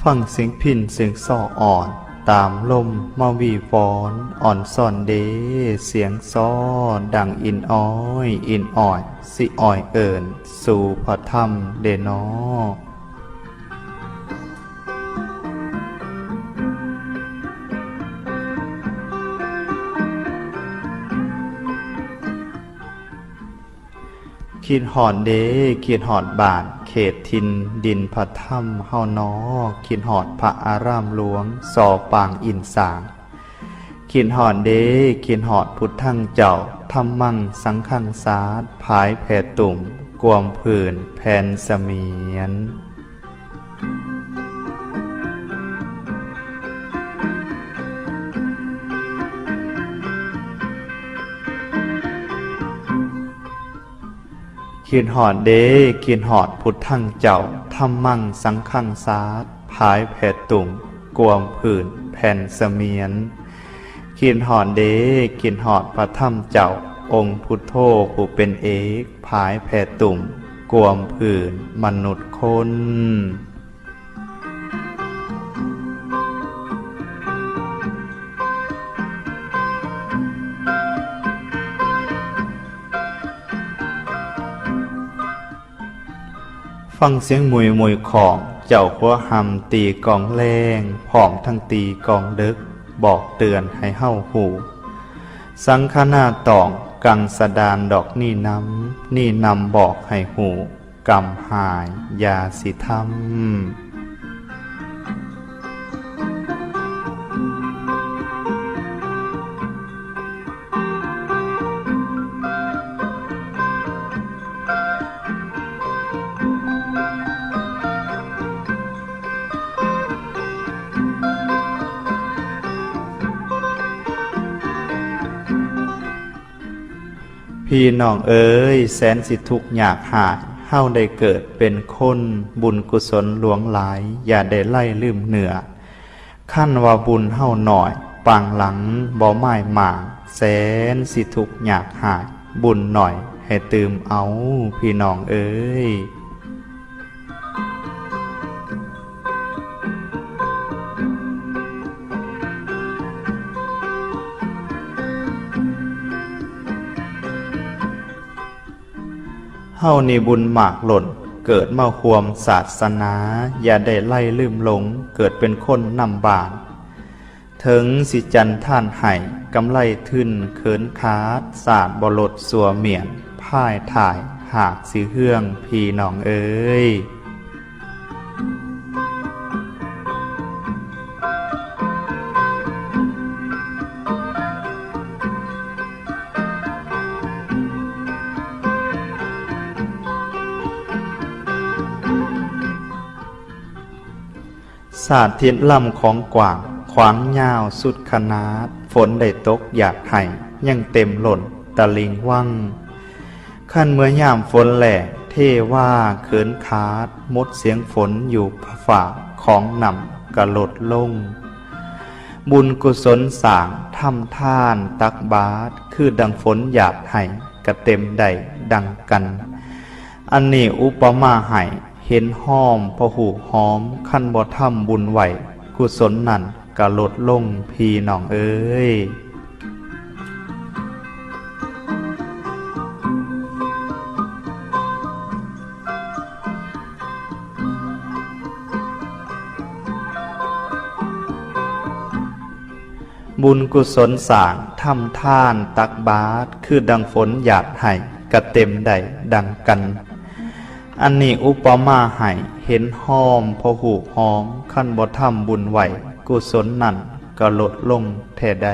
ฟังเสียงพิณเสียงซ้ออ่อนตามลมมาวีฟ้อนอ่อนซ่อนเดเสียงซ้อดังอินอ้อยอินอ่อยสิอ่อยเอิญสู่พระธรรมเดนอขีดหอดเดขีดหอดบาทเขตทินดินพระถ้ำเฮานอขีดหอดพระอารามหลวงสอปางอินสางขีดหอดเดขีดหอดพุทธังเจ้าธรรมังสังฆังสาดภายแผ่ตุ่มกวมผื่นแผ่นเสมียนขีดหอดเดขีดหอดพุทธังเจ้าธรรมังสังฆังสาดภายแผ่ตุ่มกวมผื่นแผ่นเสมียนขีดหอดเดขีดหอดพระธรรมเจ้าองค์พุทโธผู้เป็นเอกภายแผ่ตุ่มกวมผื่นมนุษย์คนฟังเสียงมวยมวยของเจ้าหัวหำตีกองแรงผอมทั้งตีกองดึกบอกเตือนให้เฮ้าหูสังฆนาตองกังสดานดอกนี่นำบอกให้หูกำหายยาสิธรรมพี่น้องเอ๋ยแสนสิทุกข์ยากหายเฮาได้เกิดเป็นคนบุญกุศลหลวงหลายอย่าได้ไล่ลืมเหนือขั้นว่าบุญเฮาหน่อยปางหลังบ่ไม้หมางแสนสิทุกข์ยากหายบุญหน่อยให้ตื่มเอาพี่น้องเอ๋ยเฮานี่บุญมากหล่นเกิดมาความศาสนาอย่าได้ไล่ลืมหลงเกิดเป็นคนนำบาปถึงสิจันท่านไห้กำไลทึนเขินคาดศาสตร์บรดสัวเมียนพ่ายถ่ายหากสิเฮืองพี่น้องเอ๋ยศาสตร์ทิศลำของกว่างขวางยาวสุดขนาดฝนได้ตกอยากไห้ยังเต็มหล่นตะลิงว่างขั้นเมื่อยามฝนแหล่เทว่าเขินคาดมดเสียงฝนอยู่ฝ่าของนำกระลดลงบุญกุศลสางทำท่านตักบาตรคือดังฝนหยาดไห้กระเต็มใดดังกันอันนี้อุปมาไห้เห็นห้อมพอหูหอมขั้นบ่ทำบุญไหวกุศลนั่นกะลดลงพี่น้องเอ้ยบุญกุศลสร้างทำท่านตักบาตรคือดังฝนหยาดไห้กะเต็มใดดังกันอันนี้อุปมาให้เห็นห้อมพอหูหอมขั้นบ่ทำบุญไหวกุศลนั่นก็ลดลงแท่ใด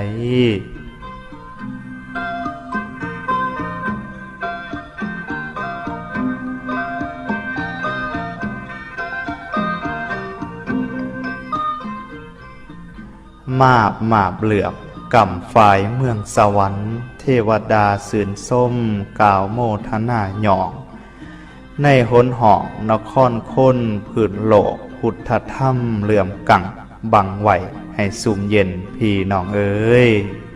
มาบเหลือบกำฝ่ายเมืองสวรรค์เทวดาสื่นส้มกล่าวโมทนาหยองในหนหองนครค้นผืนโลกพุทธธรรมเหลื่อมกังบังไหวให้สุ่มเย็นพี่น้องเอ๋ย ม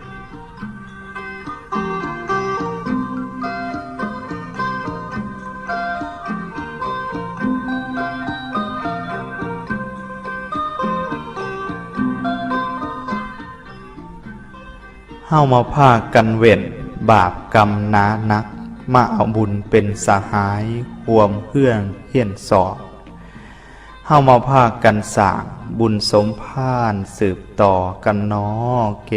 เฮามาพากันเว้นบาปกรรมหนานักมาเอาบุญเป็นสหายห่วมเพื่อนเฮียนสอบเฮามาพากันสร้างบุญสมภารสืบต่อกันน้อเก